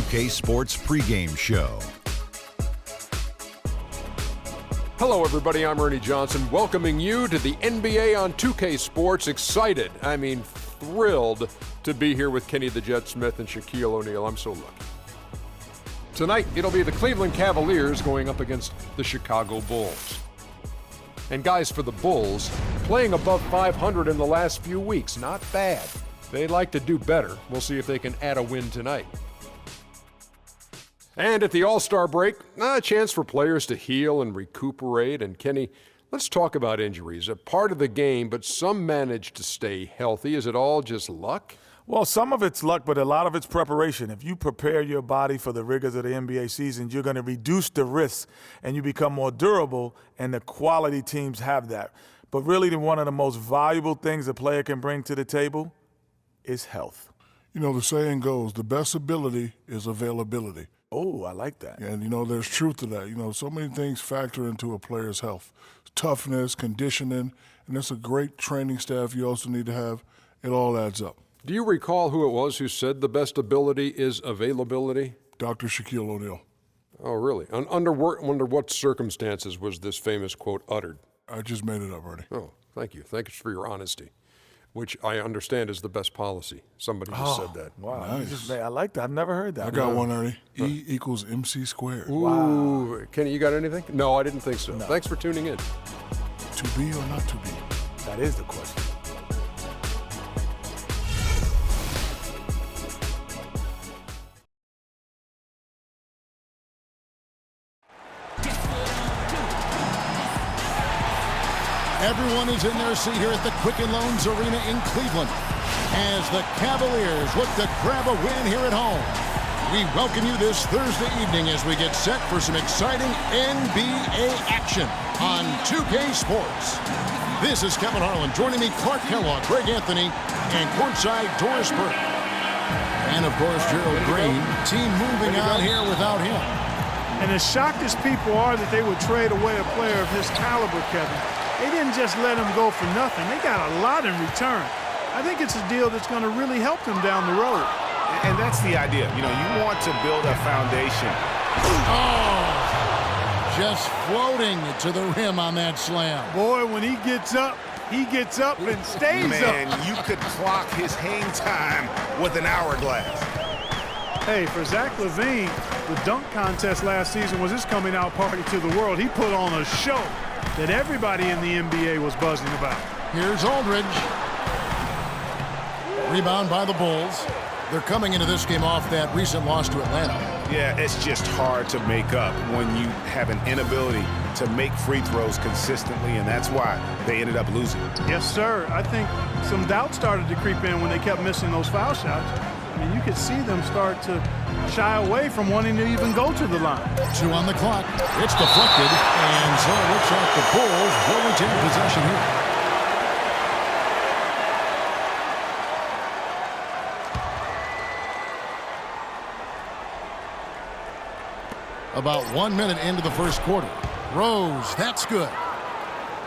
2K Sports pregame show. Hello, everybody. I'm Ernie Johnson, welcoming you to the NBA on 2K Sports. Excited, thrilled to be here with Kenny the Jet Smith and Shaquille O'Neal. I'm so lucky. Tonight, it'll be the Cleveland Cavaliers going up against the Chicago Bulls. And guys, for the Bulls, playing above 500 in the last few weeks, not bad. They'd like to do better. We'll see if they can add a win tonight. And at the All-Star break, a chance for players to heal and recuperate. And Kenny, let's talk about injuries. A part of the game, but some manage to stay healthy. Is it all just luck? Well, some of it's luck, but a lot of it's preparation. If you prepare your body for the rigors of the NBA season, you're going to reduce the risks and you become more durable, and the quality teams have that. But really, one of the most valuable things a player can bring to the table is health. You know, the saying goes, the best ability is availability. Oh, I like that. And, there's truth to that. So many things factor into a player's health. Toughness, conditioning, and it's a great training staff you also need to have. It all adds up. Do you recall who it was who said the best ability is availability? Dr. Shaquille O'Neal. Oh, really? Under what circumstances was this famous quote uttered? I just made it up, Ernie. Oh, thank you. Thank you for your honesty, which I understand is the best policy. Somebody just said that. Wow. Nice. I like that. I've never heard that. I got one, Ernie. E equals MC squared. Ooh. Wow. Kenny, you got anything? No, I didn't think so. No. Thanks for tuning in. To be or not to be? That is the question. Everyone is in their seat here at the Quicken Loans Arena in Cleveland as the Cavaliers look to grab a win here at home. We welcome you this Thursday evening as we get set for some exciting NBA action on 2K Sports. This is Kevin Harlan. Joining me, Clark Kellogg, Greg Anthony, and courtside Doris Burke. And, of course, Gerald Green. Team moving on here without him. And as shocked as people are that they would trade away a player of his caliber, Kevin, they didn't just let him go for nothing. They got a lot in return. I think it's a deal that's going to really help them down the road. And that's the idea. You want to build a foundation. Oh, just floating to the rim on that slam. Boy, when he gets up and stays up. Man, you could clock his hang time with an hourglass. Hey, for Zach LaVine, the dunk contest last season was his coming out party to the world. He put on a show that everybody in the NBA was buzzing about. Here's Aldridge. Rebound by the Bulls. They're coming into this game off that recent loss to Atlanta. Yeah, it's just hard to make up when you have an inability to make free throws consistently, and that's why they ended up losing. Yes, sir. I think some doubt started to creep in when they kept missing those foul shots. I mean, you could see them start to shy away from wanting to even go to the line. 2 on the clock. It's deflected, and so it looks like the Bulls will retain possession here. About 1 minute into the first quarter. Rose, that's good.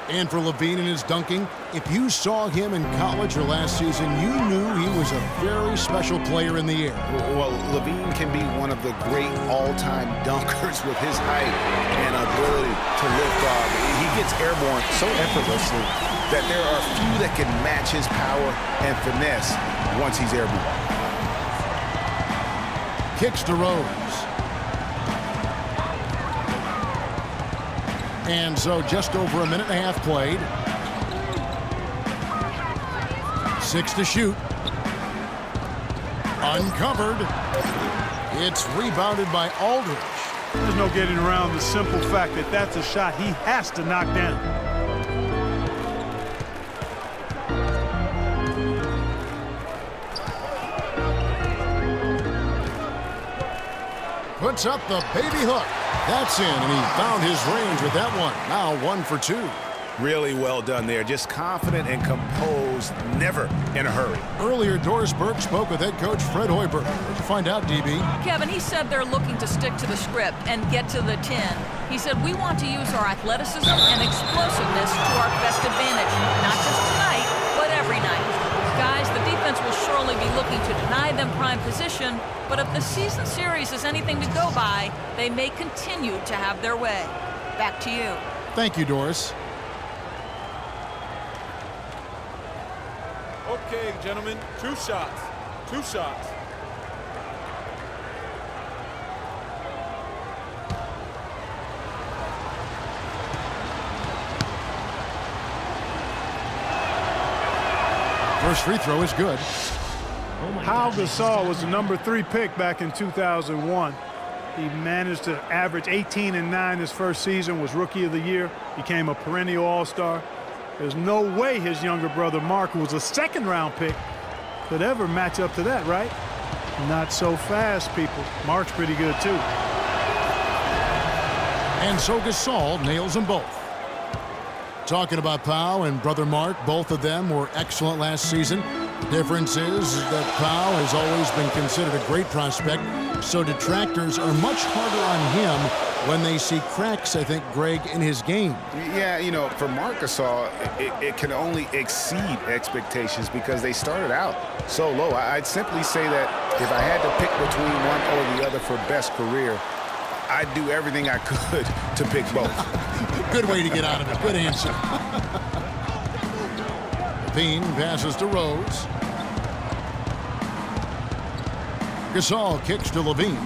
And for LaVine and his dunking, if you saw him in college or last season, you knew he was a very special player in the air. Well, LaVine can be one of the great all-time dunkers with his height and ability to lift off. He gets airborne so effortlessly that there are few that can match his power and finesse once he's airborne. Kicks to Rose. And so just over a minute and a half played. 6 to shoot. Uncovered. It's rebounded by Aldridge. There's no getting around the simple fact that that's a shot he has to knock down. Puts up the baby hook. That's in, and he found his range with that one. Now 1 for 2. Really well done there. Just confident and composed, never in a hurry. Earlier, Doris Burke spoke with head coach Fred Hoiberg. What'd you find out, DB? Kevin, he said they're looking to stick to the script and get to the 10. He said, we want to use our athleticism and explosiveness to our best advantage, not just tonight, but every night. Guys, the defense will surely necessarily be looking to deny them prime position, but if the season series is anything to go by, they may continue to have their way. Back to you. Thank you, Doris. Okay, gentlemen, 2 shots. 2 shots. First free throw is good. Pau Gasol was the number 3 pick back in 2001. He managed to average 18 and 9 his first season, was Rookie of the Year, became a perennial All-Star. There's no way his younger brother Mark, who was a 2nd-round pick, could ever match up to that, right? Not so fast, people. Mark's pretty good, too. And so Gasol nails them both. Talking about Pau and brother Mark, both of them were excellent last season. The difference is that Pau has always been considered a great prospect, so detractors are much harder on him when they see cracks, I think, Greg, in his game. Yeah, you know, for Marc Gasol, it can only exceed expectations because they started out so low. I'd simply say that if I had to pick between one or the other for best career, I'd do everything I could to pick both. Good way to get out of it. Good answer. Levine passes to Rose. Gasol kicks to Levine.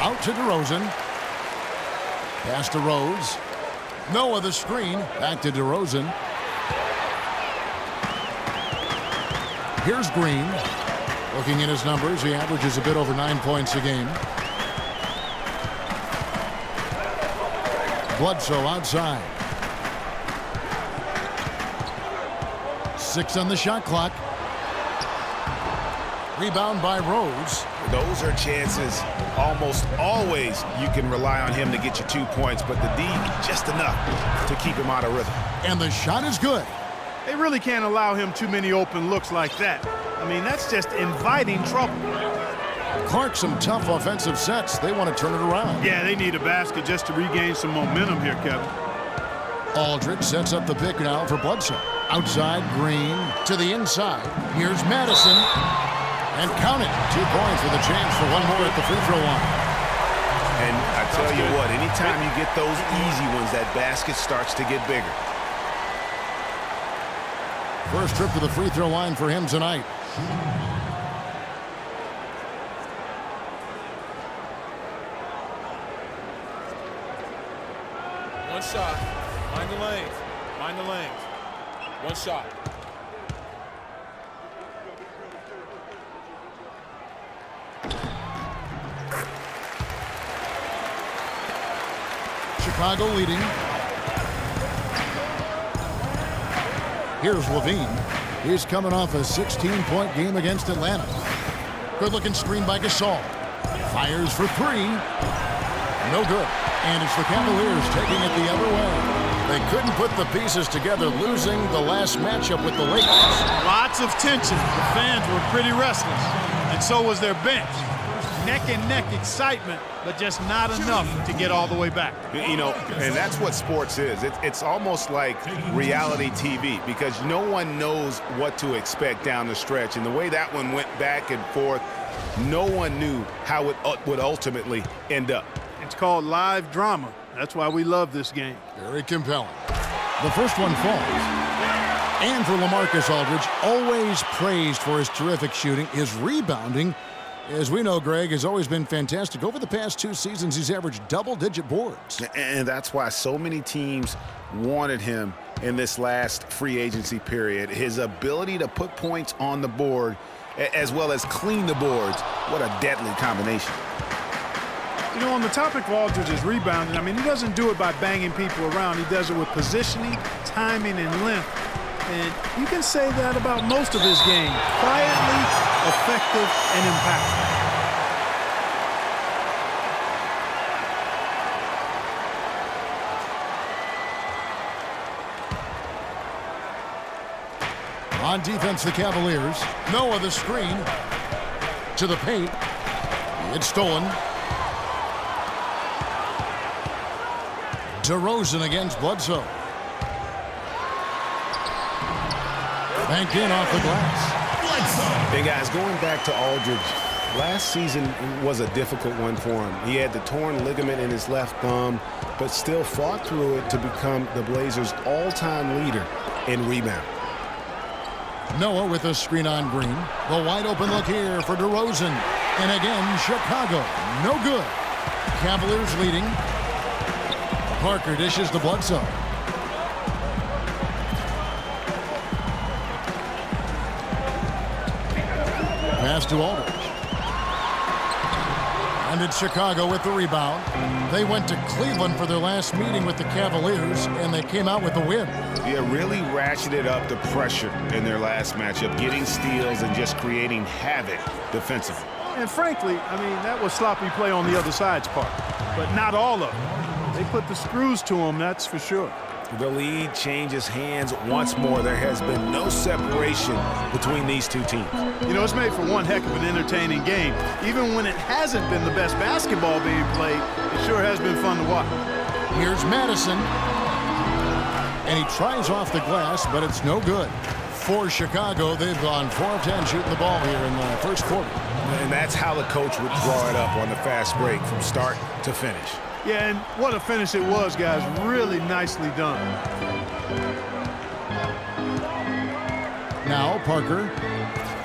Out to DeRozan. Pass to Rose. Noah the screen. Back to DeRozan. Here's Green. Looking at his numbers, he averages a bit over 9 points a game. Bledsoe outside. 6 on the shot clock. Rebound by Rose. Those are chances almost always you can rely on him to get you 2 points, but the D just enough to keep him out of rhythm. And the shot is good. They really can't allow him too many open looks like that. I mean, that's just inviting trouble. Clark, some tough offensive sets. They want to turn it around. Yeah, they need a basket just to regain some momentum here, Kevin. Aldridge sets up the pick now for Bledsoe. Outside, Green to the inside. Here's Madison. And count it. 2 points with a chance for one more at the free throw line. And I tell you what, anytime you get those easy ones, that basket starts to get bigger. First trip to the free throw line for him tonight. One shot. Mind the lanes. Mind the lanes. One shot. Chicago leading. Here's Levine. He's coming off a 16-point game against Atlanta. Good-looking screen by Gasol. Fires for 3. No good. And it's the Cavaliers taking it the other way. They couldn't put the pieces together, losing the last matchup with the Lakers. Lots of tension. The fans were pretty restless, and so was their bench. Neck-and-neck excitement, but just not enough to get all the way back. You know, and that's what sports is. It's almost like reality TV because no one knows what to expect down the stretch. And the way that one went back and forth, no one knew how it would ultimately end up. It's called live drama. That's why we love this game. Very compelling. The first one falls. And for LaMarcus Aldridge, always praised for his terrific shooting, his rebounding, as we know, Greg, has always been fantastic. Over the past 2 seasons, he's averaged double-digit boards. And that's why so many teams wanted him in this last free agency period. His ability to put points on the board as well as clean the boards. What a deadly combination. You know, on the topic of Aldridge's rebounding, I mean, he doesn't do it by banging people around. He does it with positioning, timing, and length. And you can say that about most of his game. Quietly, effective, and impactful. On defense, the Cavaliers. Noah the screen. To the paint. It's stolen. DeRozan against Bledsoe. Banked in off the glass. Hey, guys, going back to Aldridge, last season was a difficult one for him. He had the torn ligament in his left thumb, but still fought through it to become the Blazers' all-time leader in rebound. Noah with a screen on Green. The wide open look here for DeRozan. And again, Chicago. No good. Cavaliers leading. Parker dishes to Bledsoe. Pass to Aldridge. And it's Chicago with the rebound. They went to Cleveland for their last meeting with the Cavaliers, and they came out with the win. Yeah, really ratcheted up the pressure in their last matchup, getting steals and just creating havoc defensively. And frankly, I mean, that was sloppy play on the other side's part, but not all of it. They put the screws to them, that's for sure. The lead changes hands once more. There has been no separation between these two teams. You know, it's made for one heck of an entertaining game. Even when it hasn't been the best basketball being played, it sure has been fun to watch. Here's Madison. And he tries off the glass, but it's no good. For Chicago, they've gone 4 of 10 shooting the ball here in the first quarter. And that's how the coach would draw it up on the fast break from start to finish. Yeah, and what a finish it was, guys. Really nicely done. Now Parker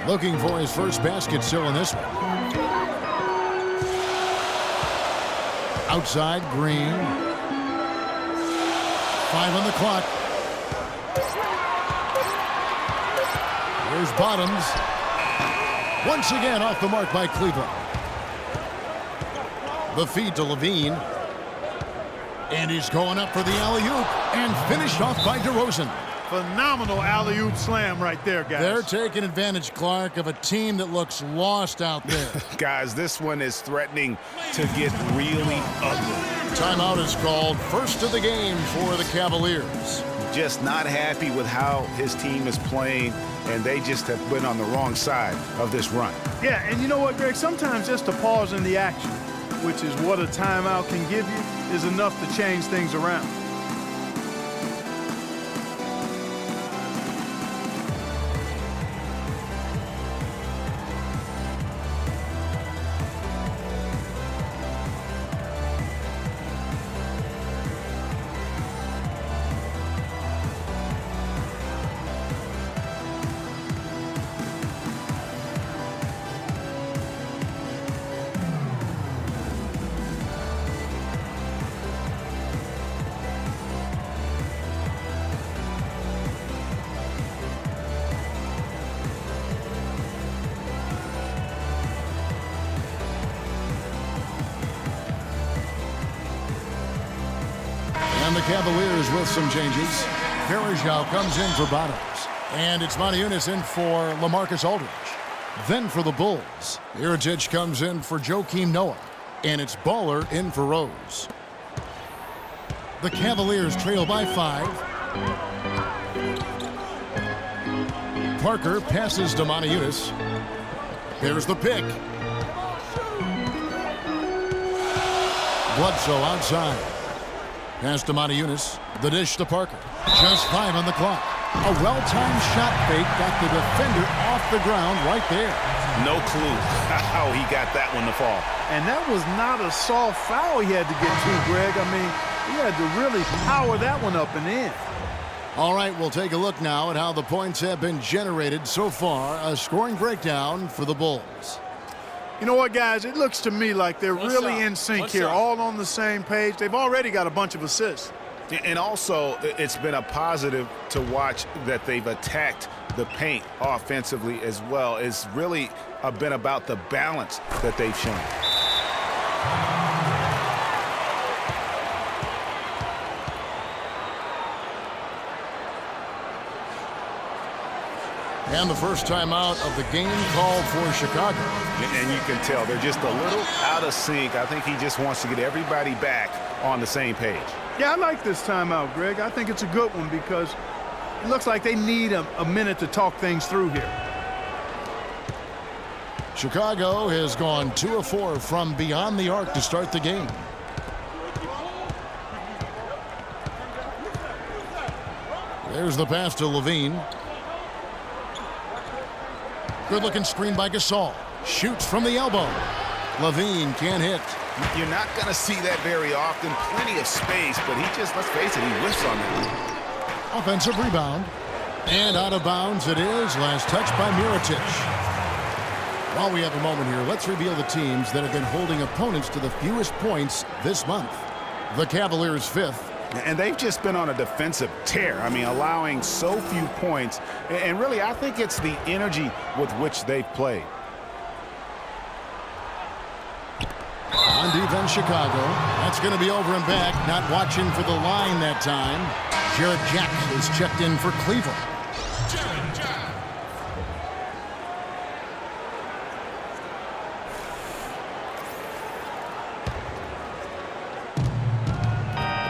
looking for his first basket still in this one. Outside, Green. 5 on the clock. Here's Bottoms. Once again off the mark by Cleveland. The feed to Levine. And he's going up for the alley-oop and finished off by DeRozan. Phenomenal alley-oop slam right there, guys. They're taking advantage, Clark, of a team that looks lost out there. Guys, this one is threatening to get really ugly. Timeout is called. First of the game for the Cavaliers. Just not happy with how his team is playing, and they just have been on the wrong side of this run. Yeah, and you know what, Greg? Sometimes just a pause in the action, which is what a timeout can give you, is enough to change things around. And the Cavaliers with some changes. Varejao comes in for Bottoms. And it's Moniunas in for LaMarcus Aldridge. Then for the Bulls, Iritic comes in for Joakim Noah. And it's Baller in for Rose. The Cavaliers trail by 5. Parker passes to Moniunas. Here's the pick. Bledsoe outside. Pass to Moniunas. The dish to Parker. Just 5 on the clock. A well-timed shot fake got the defender off the ground right there. No clue how he got that one to fall. And that was not a soft foul he had to get to, Greg. I mean, he had to really power that one up and in. All right, we'll take a look now at how the points have been generated so far. A scoring breakdown for the Bulls. You know what, guys? It looks to me like they're really in sync here, all on the same page. They've already got a bunch of assists. And also, it's been a positive to watch that they've attacked the paint offensively as well. It's really been about the balance that they've shown. And the first timeout of the game called for Chicago. And you can tell they're just a little out of sync. I think he just wants to get everybody back on the same page. Yeah, I like this timeout, Greg. I think it's a good one because it looks like they need a minute to talk things through here. Chicago has gone 2 of 4 from beyond the arc to start the game. There's the pass to Levine. Good-looking screen by Gasol. Shoots from the elbow. Levine can't hit. You're not going to see that very often. Plenty of space, but he just, let's face it, he whiffs on that. Offensive rebound. And out of bounds it is. Last touch by Mirotic. While we have a moment here, let's reveal the teams that have been holding opponents to the fewest points this month. The Cavaliers 5th. And they've just been on a defensive tear. I mean, allowing so few points. And really, I think it's the energy with which they've played. On defense, Chicago. That's going to be over and back. Not watching for the line that time. Jarrett Jack is checked in for Cleveland.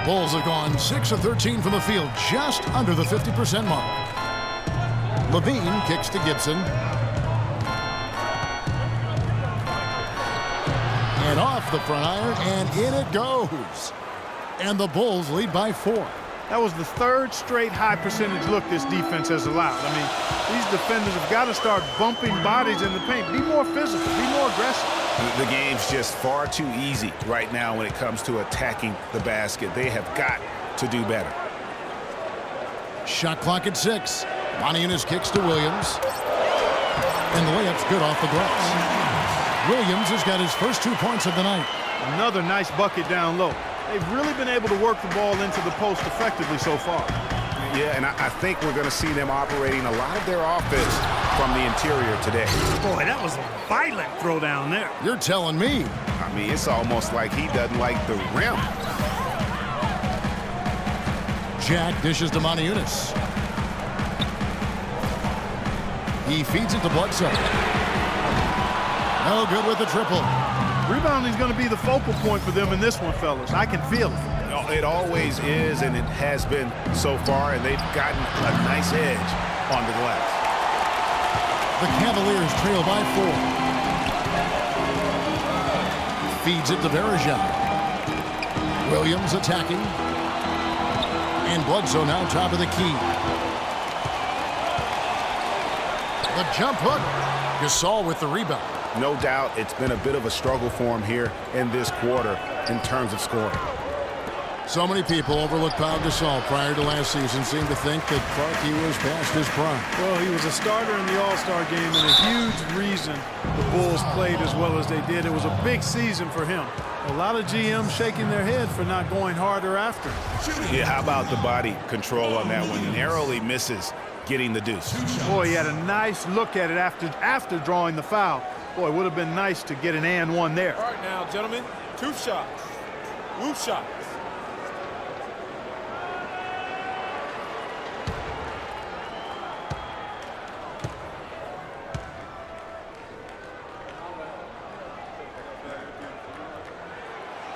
Bulls have gone 6 of 13 from the field, just under the 50% mark. Levine kicks to Gibson. And off the front iron, and in it goes. And the Bulls lead by 4. That was the third straight high percentage look this defense has allowed. I mean, these defenders have got to start bumping bodies in the paint. Be more physical, be more aggressive. The game's just far too easy right now when it comes to attacking the basket. They have got to do better. Shot clock at 6. Moniunas kicks to Williams. And the layup's good off the glass. Williams has got his first 2 points of the night. Another nice bucket down low. They've really been able to work the ball into the post effectively so far. Yeah, and I think we're going to see them operating a lot of their offense from the interior today. Boy, that was a violent throw down there. You're telling me. I mean, it's almost like he doesn't like the rim. Jack dishes to Moniunas. He feeds it to Bledsoe. No good with the triple. Rebounding is going to be the focal point for them in this one, fellas. I can feel it. It always is, and it has been so far, and they've gotten a nice edge on the glass. The Cavaliers trail by 4. Feeds it to Bergeron. Williams attacking. And Bledsoe now top of the key. The jump hook. Gasol with the rebound. No doubt it's been a bit of a struggle for him here in this quarter in terms of scoring. So many people overlooked Pau Gasol prior to last season, seem to think that Clark, he was past his prime. Well, he was a starter in the All-Star game and a huge reason the Bulls played as well as they did. It was a big season for him. A lot of GMs shaking their head for not going harder after him. Yeah, how about the body control on that one? Narrowly misses getting the deuce. Boy, he had a nice look at it after drawing the foul. Boy, it would have been nice to get an and one there. All right now, gentlemen, 2 shots. Whoop shots.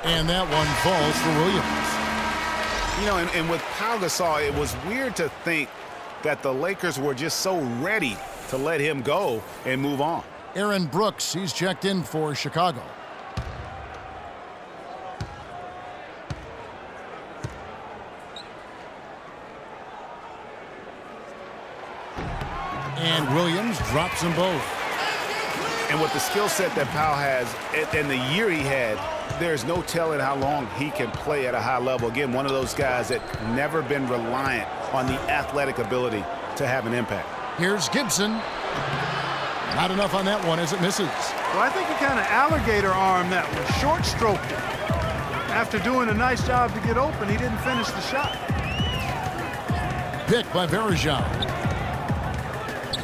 And that one falls for Williams. You know, and with Pau Gasol, it was weird to think that the Lakers were just so ready to let him go and move on. Aaron Brooks, he's checked in for Chicago. And Williams drops them both. And with the skill set that Pau has and the year he had, there's no telling how long he can play at a high level. Again, one of those guys that never been reliant on the athletic ability to have an impact. Here's Gibson. Not enough on that one as it misses. Well, I think he kind of alligator armed that one, short stroked it. After doing a nice job to get open, he didn't finish the shot. Picked by Bergeron.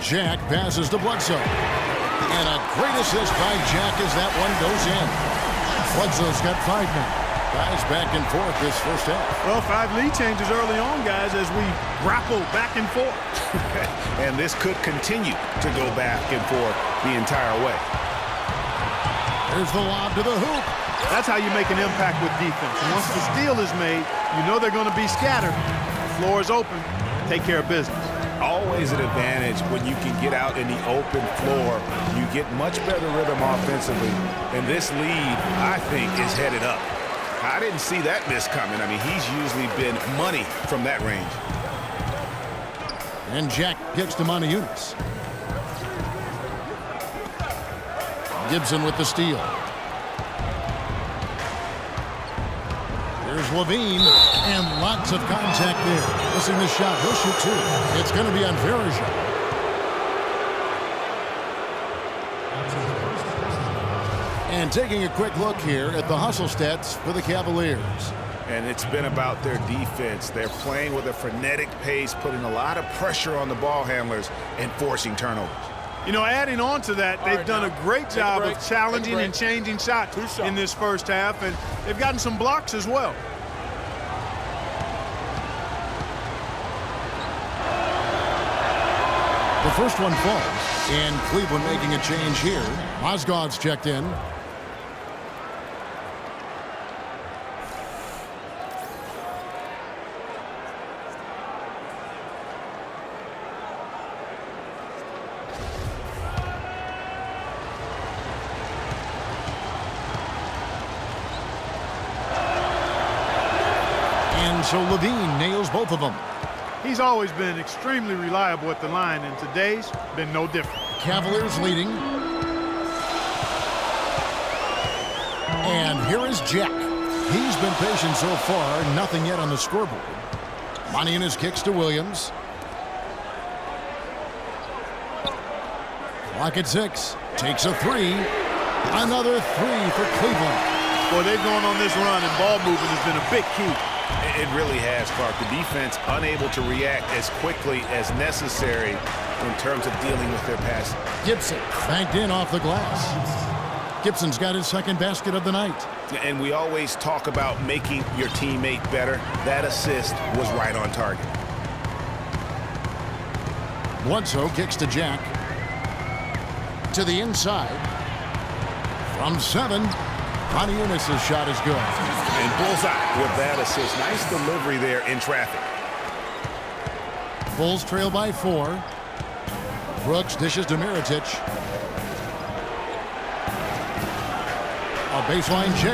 Jack passes to Bledsoe. And a great assist by Jack as that one goes in. Bledsoe's got 5 now. Guys back and forth this first half. Well, 5 lead changes early on, guys, as we grapple back and forth. And this could continue to go back and forth the entire way. There's the lob to the hoop. That's how you make an impact with defense. And once the steal is made, you know they're going to be scattered. The floor is open. Take care of business. Always an advantage when you can get out in the open floor. You get much better rhythm offensively. And this lead, I think, is headed up. I didn't see that miss coming. I mean, he's usually been money from that range. And Jack gets to Moniunas. Gibson with the steal. Here's Levine, and lots of contact there. Missing the shot. He'll shoot two. It's going to be on Verija. And taking a quick look here at the hustle stats for the Cavaliers. And it's been about their defense. They're playing with a frenetic pace, putting a lot of pressure on the ball handlers and forcing turnovers. You know, adding on to that, they've done a great job of challenging and changing shots in this first half, and they've gotten some blocks as well. The first one falls, and Cleveland making a change here. Mozgov's checked in. And so Levine nails both of them. He's always been extremely reliable at the line, and today's been no different. Cavaliers leading. And here is Jack. He's been patient so far, nothing yet on the scoreboard. Moniunas kicks to Williams. Clock at 6. Takes a three. Another three for Cleveland. Boy, they've gone on this run, and ball movement has been a big key. It really has, Clark. The defense unable to react as quickly as necessary in terms of dealing with their pass. Gibson banked in off the glass. Gibson's got his second basket of the night. And we always talk about making your teammate better. That assist was right on target. Bledsoe kicks to Jack. To the inside. From 7. Moniunas' shot is good. And bullseye with that assist. Nice delivery there in traffic. Bulls trail by 4. Brooks dishes to Mirotic. A baseline J.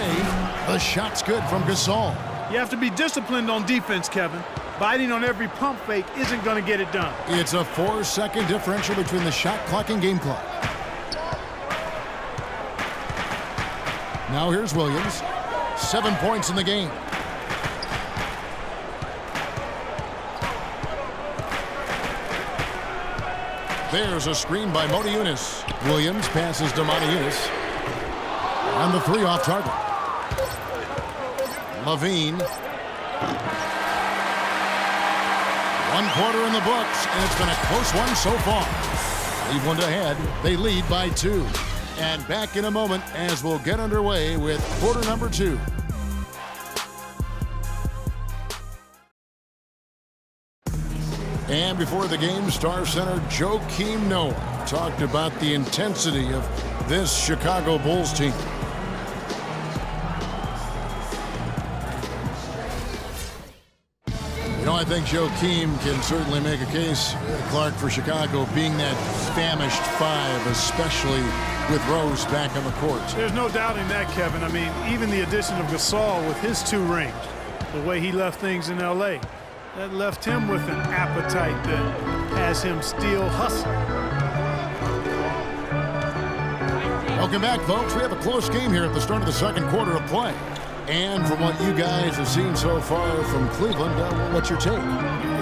The shot's good from Gasol. You have to be disciplined on defense, Kevin. Biting on every pump fake isn't going to get it done. It's a 4-second differential between the shot clock and game clock. Now here's Williams. 7 points in the game. There's a screen by Moniunas. Williams passes to Moniunas. And the three off target. Levine. 1 quarter in the books, and it's been a close one so far. Cleveland ahead. They lead by 2. And back in a moment as we'll get underway with quarter number 2. And before the game, Star Center Joakim Noah talked about the intensity of this Chicago Bulls team. You know, I think Joakim can certainly make a case, Clark, for Chicago being that famished 5, especially with Rose back on the court. There's no doubting that, Kevin. I mean, even the addition of Gasol with his 2 rings, the way he left things in L.A., that left him with an appetite that has him still hustling. Welcome back, folks. We have a close game here at the start of the second quarter of play. And from what you guys have seen so far from Cleveland, what's your take?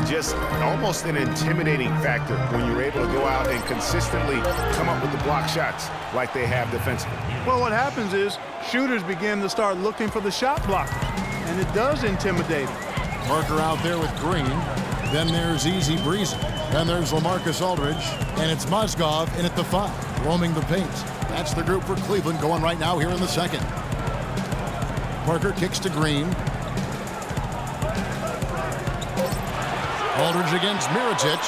Just almost an intimidating factor when you're able to go out and consistently come up with the block shots like they have defensively. Well, what happens is shooters begin to start looking for the shot blockers, and it does intimidate them. Parker out there with Green. Then there's Easy Breezy. Then there's LaMarcus Aldridge. And it's Mozgov in at the 5, roaming the paint. That's the group for Cleveland going right now here in the second. Parker kicks to Green. Aldridge against Mirotic.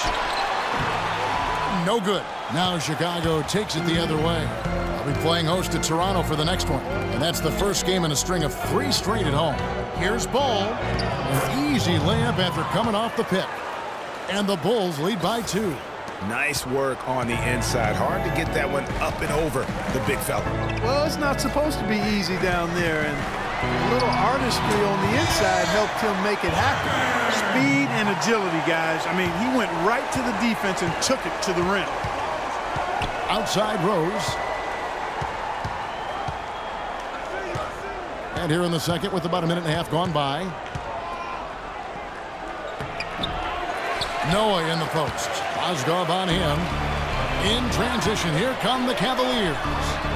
No good. Now Chicago takes it the other way. They'll be playing host to Toronto for the next one. And that's the first game in a string of 3 straight at home. Here's Ball. An easy layup after coming off the pick. And the Bulls lead by 2. Nice work on the inside. Hard to get that one up and over the big fella. Well, it's not supposed to be easy down there, and a little artistry on the inside helped him make it happen. Speed and agility, guys. I mean, he went right to the defense and took it to the rim. Outside Rose. And here in the second with about a minute and a half gone by. Noah in the post. Mozgov on him. In transition, here come the Cavaliers.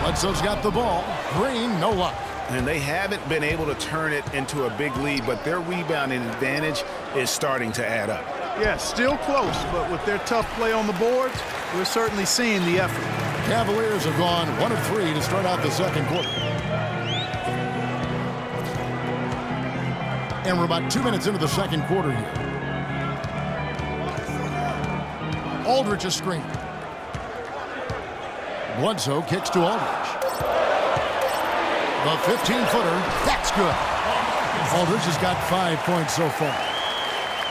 Bledsoe's got the ball. Green, no luck. And they haven't been able to turn it into a big lead, but their rebounding advantage is starting to add up. Yeah, still close, but with their tough play on the boards, we're certainly seeing the effort. Cavaliers have gone 1 of 3 to start out the second quarter. And we're about 2 minutes into the second quarter here. Aldridge is screened. Bledsoe kicks to Aldridge. The 15-footer, that's good. Aldridge has got 5 points so far.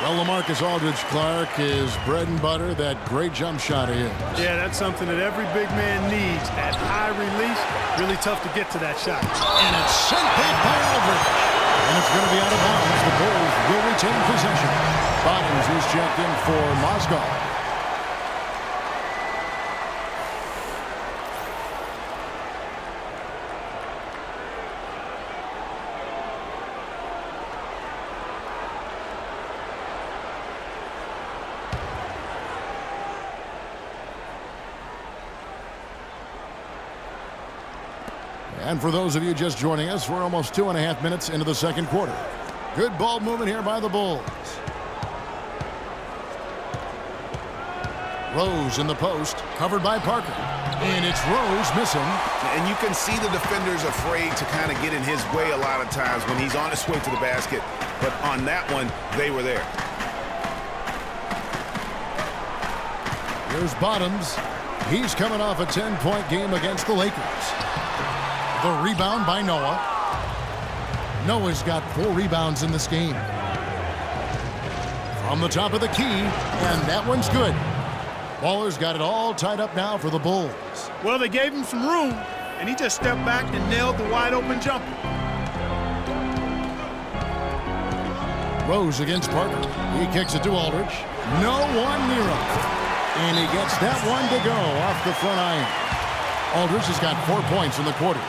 Well, LaMarcus Aldridge, Clark, is bread and butter, that great jump shot of his. Yeah, that's something that every big man needs. At high release, really tough to get to that shot. And it's sent back by Aldridge. And it's going to be out of bounds. The Bulls will retain possession. Bottoms is checked in for Mozgov. And for those of you just joining us, we're almost 2.5 minutes into the second quarter. Good ball movement here by the Bulls. Rose in the post, covered by Parker. And it's Rose missing. And you can see the defenders afraid to kind of get in his way a lot of times when he's on his way to the basket. But on that one, they were there. Here's Bottoms. He's coming off a 10-point game against the Lakers. The rebound by Noah. Noah's got 4 rebounds in this game. From the top of the key, and that one's good. Baller's got it all tied up now for the Bulls. Well, they gave him some room, and he just stepped back and nailed the wide-open jumper. Rose against Parker. He kicks it to Aldridge. No one near him. And he gets that one to go off the front iron. Aldridge has got 4 points in the quarter.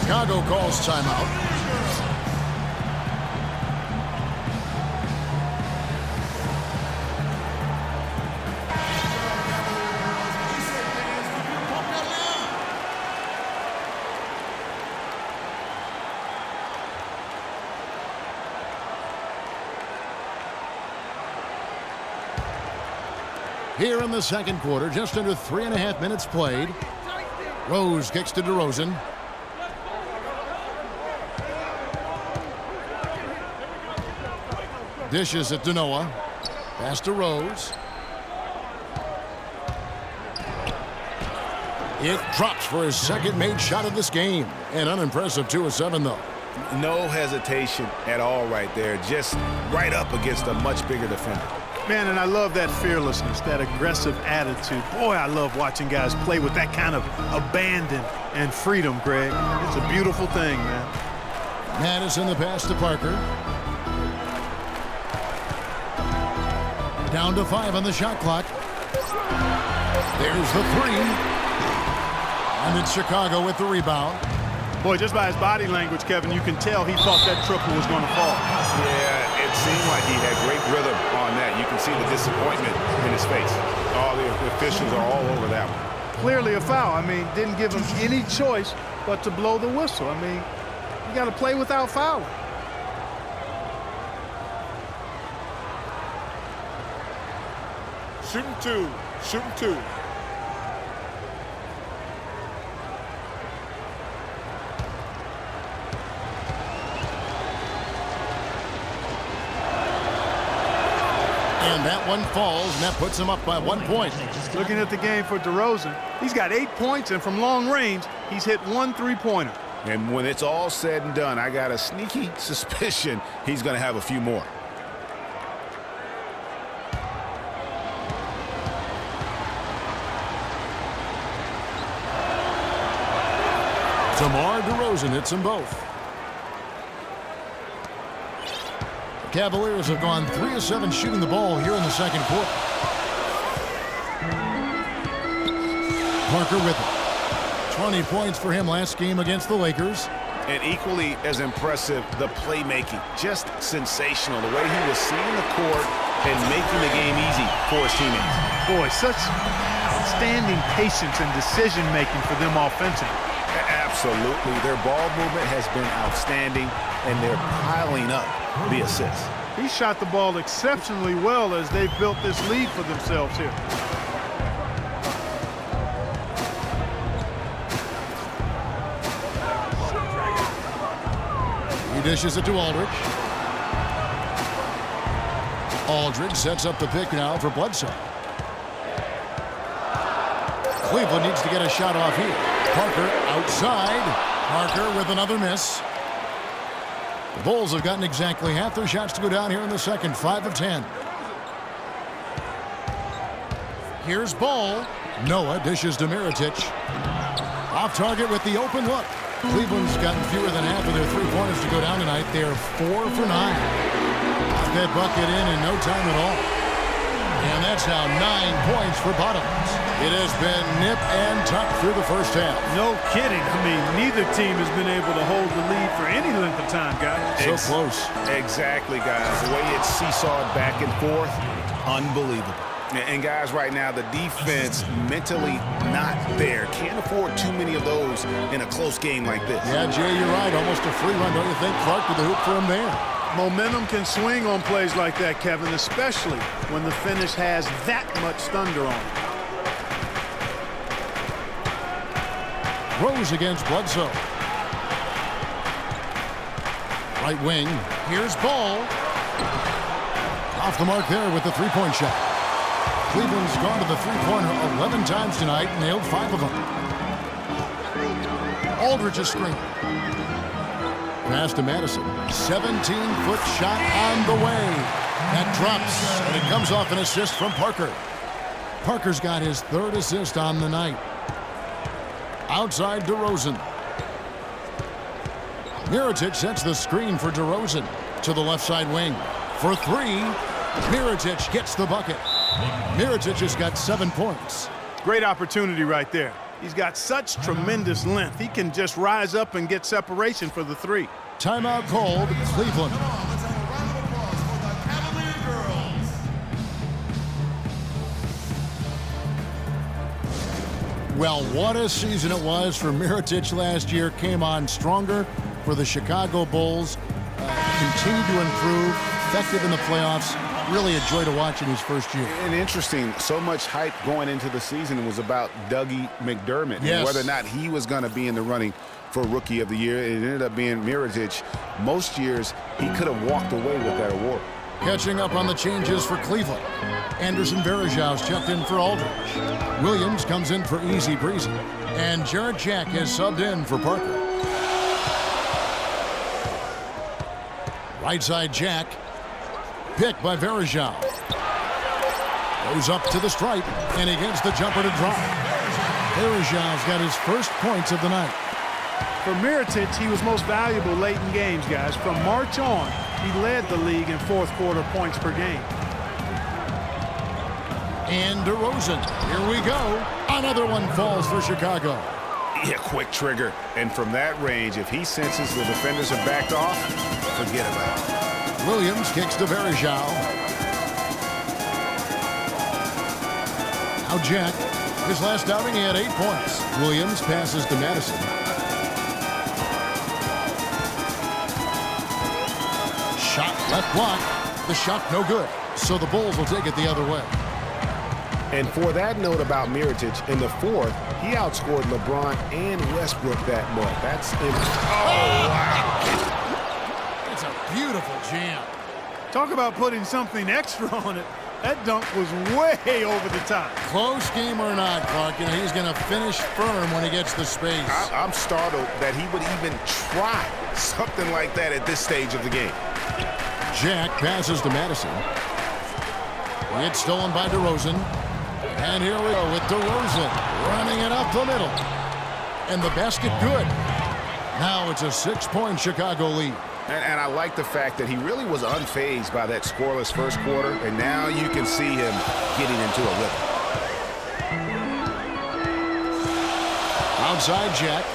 Chicago calls timeout. Here in the second quarter, just under 3.5 minutes played. Rose kicks to DeRozan. Dishes it to Noah. Pass to Rose. It drops for his second made shot of this game. An unimpressive 2 of 7, though. No hesitation at all right there. Just right up against a much bigger defender. Man, and I love that fearlessness, that aggressive attitude. Boy, I love watching guys play with that kind of abandon and freedom, Greg. It's a beautiful thing, man. Madison the pass to Parker. Down to 5 on the shot clock. There's the 3. And it's Chicago with the rebound. Boy, just by his body language, Kevin, you can tell he thought that triple was going to fall. Yeah, it seemed like he had great rhythm on that. You can see the disappointment in his face. All the officials are all over that one. Clearly a foul. I mean, didn't give him any choice but to blow the whistle. I mean, you got to play without fouling. Shooting 2. Shooting 2. And that one falls, and that puts him up by 1 point. Looking at the game for DeRozan, he's got 8 points, and from long range, he's hit 1 3-pointer. And when it's all said and done, I got a sneaky suspicion he's going to have a few more. DeMar DeRozan hits them both. The Cavaliers have gone 3 of 7 shooting the ball here in the second quarter. Parker with it. 20 points for him last game against the Lakers. And equally as impressive, the playmaking. Just sensational. The way he was seeing the court and making the game easy for his teammates. Boy, such outstanding patience and decision-making for them offensively. Absolutely. Their ball movement has been outstanding, and they're piling up the assists. He shot the ball exceptionally well as they've built this lead for themselves here. He dishes it to Aldridge. Aldridge sets up the pick now for Bledsoe. Cleveland needs to get a shot off here. Parker outside. Parker with another miss. The Bulls have gotten exactly half their shots to go down here in the second, 5 of 10. Here's Ball. Noah dishes to Mirotic. Off target with the open look. Cleveland's gotten fewer than half of their three-pointers to go down tonight. They're 4 for 9. Got that bucket in no time at all. And that's now 9 points for Bottoms. It has been nip and tuck through the first half. No kidding. I mean, neither team has been able to hold the lead for any length of time, guys. So close. Exactly, guys. The way it's seesawed back and forth, unbelievable. And guys, right now, the defense mentally not there. Can't afford too many of those in a close game like this. Yeah, Jay, you're right. Almost a free run, don't you think? Clark with the hoop for him there. Momentum can swing on plays like that, Kevin, especially when the finish has that much thunder on it. Rose against Bledsoe. Right wing. Here's Ball. Off the mark there with the three-point shot. Cleveland's gone to the three-pointer 11 times tonight, nailed 5 of them. Aldridge's screen. Pass to Madison. 17-foot shot on the way. That drops, and it comes off an assist from Parker. Parker's got his 3rd assist on the night. Outside DeRozan. Mirotic sets the screen for DeRozan to the left side wing. For 3, Mirotic gets the bucket. Mirotic has got 7 points. Great opportunity right there. He's got such tremendous length. He can just rise up and get separation for the 3. Timeout called, Cleveland. Well, what a season it was for Mirotic last year. Came on stronger for the Chicago Bulls. Continued to improve. Effective in the playoffs. Really a joy to watch in his first year. And interesting, so much hype going into the season was about Dougie McDermott. Yes. And whether or not he was going to be in the running for Rookie of the Year. It ended up being Mirotic. Most years, he could have walked away with that award. Catching up on the changes for Cleveland. Anderson Varejão's checked in for Aldridge. Williams comes in for Easy Breezy. And Jarrett Jack has subbed in for Parker. Right side Jack. Picked by Varejão. Goes up to the stripe, and he gets the jumper to drop. Varejão's got his first points of the night. For Mirotic, he was most valuable late in games, guys. From March on, he led the league in fourth-quarter points per game. And DeRozan, here we go. Another one falls for Chicago. Yeah, quick trigger. And from that range, if he senses the defenders have backed off, forget about it. Williams kicks to Varejão. Now Jack. His last outing, he had 8 points. Williams passes to Madison. Shot left block. The shot no good. So the Bulls will take it the other way. And for that note about Mirotic, in the fourth, he outscored LeBron and Westbrook that month. That's wow. It's a beautiful jam. Talk about putting something extra on it. That dunk was way over the top. Close game or not, Clark, you know, he's going to finish firm when he gets the space. I'm startled that he would even try something like that at this stage of the game. Jack passes to Madison. It's stolen by DeRozan. And here we go with DeRozan running it up the middle. And the basket good. Now it's a 6-point Chicago lead. And I like the fact that he really was unfazed by that scoreless first quarter, and now you can see him getting into a rhythm. inside Jack.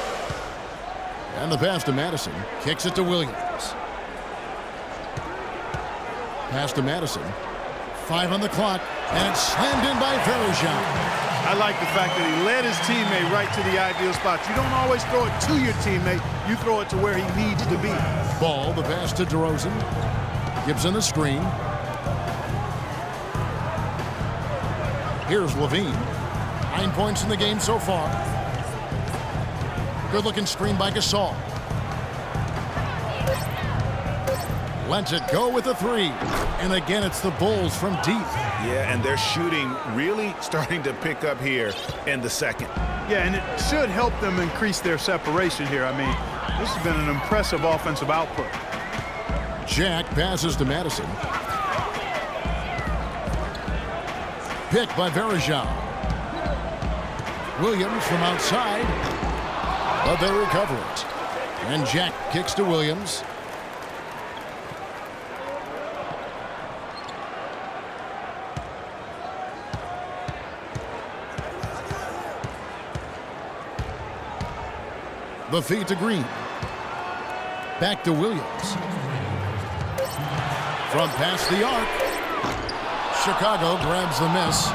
And the pass to Madison. Kicks it to Williams. Pass to Madison. 5 on the clock. And it's slammed in by Verejao. I like the fact that he led his teammate right to the ideal spot. You don't always throw it to your teammate. You throw it to where he needs to be. Ball, the pass to DeRozan. Gibson the screen. Here's Levine. 9 points in the game so far. Good-looking screen by Gasol. Lets it go with a 3. And again, it's the Bulls from deep. Yeah, and their shooting really starting to pick up here in the second. Yeah, and it should help them increase their separation here. I mean, this has been an impressive offensive output. Jack passes to Madison. Picked by Verejao. Williams from outside. But they recover it. And Jack kicks to Williams. The feed to Green. Back to Williams. From past the arc. Chicago grabs the miss.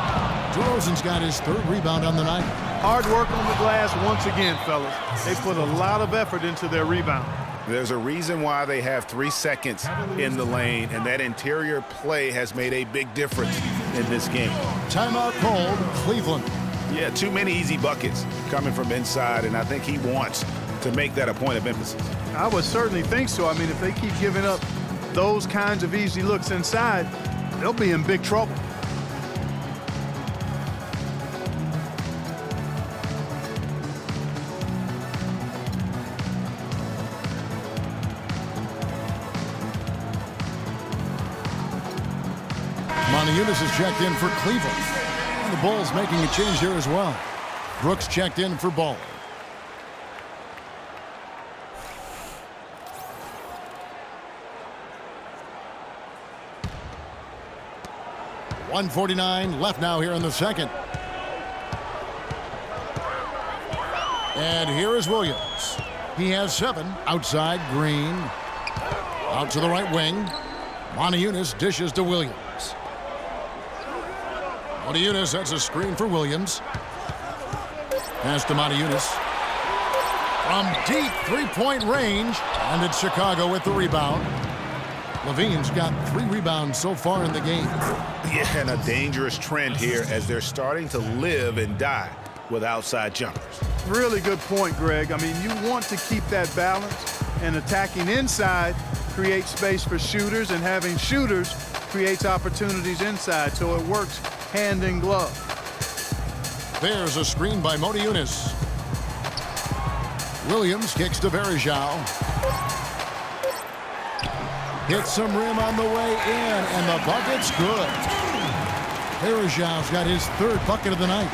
DeRozan's got his 3rd rebound on the night. Hard work on the glass once again, fellas. They put a lot of effort into their rebound. There's a reason why they have 3 seconds in the lane, and that interior play has made a big difference in this game. Timeout called, Cleveland. Yeah, too many easy buckets coming from inside, and I think he wants to make that a point of emphasis. I would certainly think so. I mean, if they keep giving up those kinds of easy looks inside, they'll be in big trouble. Moniunas is checked in for Cleveland. And the Bulls making a change here as well. Brooks checked in for Ball. .149 left now here in the second. And here is Williams. He has 7. Outside, Green. Out to the right wing. Moniunas dishes to Williams. Moniunas, that's a screen for Williams. Pass to Moniunas. From deep 3-point range. And it's Chicago with the rebound. Levine's got 3 rebounds so far in the game. Yeah, and a dangerous trend here as they're starting to live and die with outside jumpers. Really good point, Greg. I mean, you want to keep that balance, and attacking inside creates space for shooters, and having shooters creates opportunities inside, so it works hand in glove. There's a screen by Moniunas. Williams kicks to Verejao. Hits some rim on the way in, and the bucket's good. Verejao's got his 3rd bucket of the night.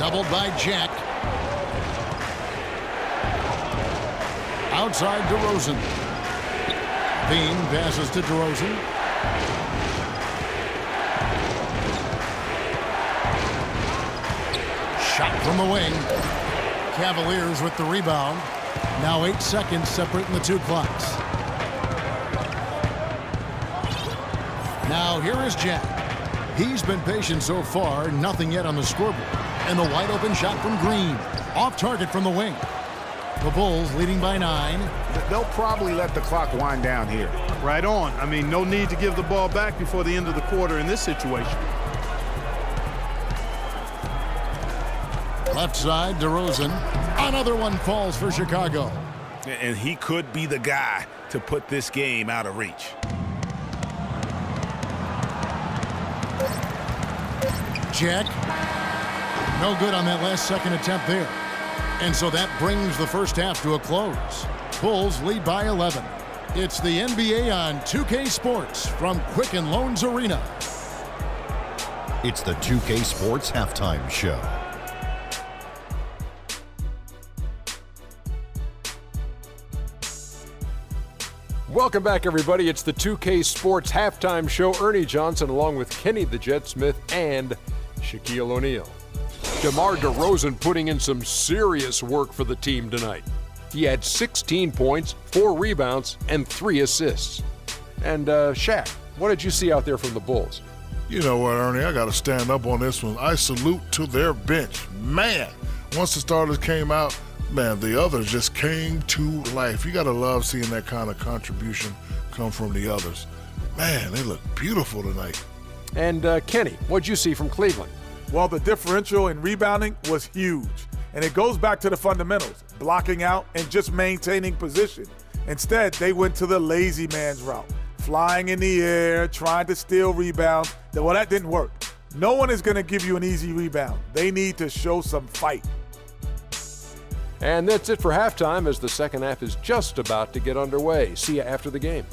Doubled by Jack. Outside DeRozan. Bean passes to DeRozan. Shot from the wing. Cavaliers with the rebound. Now 8 seconds separating the 2 clocks. Now here is Jack. He's been patient so far, nothing yet on the scoreboard. And the wide open shot from Green. Off target from the wing. The Bulls leading by 9. They'll probably let the clock wind down here. Right on. I mean, no need to give the ball back before the end of the quarter in this situation. Left side, DeRozan. Another one falls for Chicago. And he could be the guy to put this game out of reach. Jack. No good on that last second attempt there. And so that brings the first half to a close. Bulls lead by 11. It's the NBA on 2K Sports from Quicken Loans Arena. It's the 2K Sports Halftime Show. Welcome back, everybody. It's the 2K Sports Halftime Show. Ernie Johnson along with Kenny the Jet Smith and Shaquille O'Neal. DeMar DeRozan putting in some serious work for the team tonight. He had 16 points, 4 rebounds, and 3 assists. And Shaq, what did you see out there from the Bulls? You know what, Ernie, I got to stand up on this one. I salute to their bench. Man, once the starters came out, man, the others just came to life. You got to love seeing that kind of contribution come from the others. Man, they look beautiful tonight. And Kenny, what'd you see from Cleveland? Well, the differential in rebounding was huge. And it goes back to the fundamentals, blocking out and just maintaining position. Instead, they went to the lazy man's route, flying in the air, trying to steal rebounds. Well, that didn't work. No one is going to give you an easy rebound. They need to show some fight. And that's it for halftime as the second half is just about to get underway. See you after the game.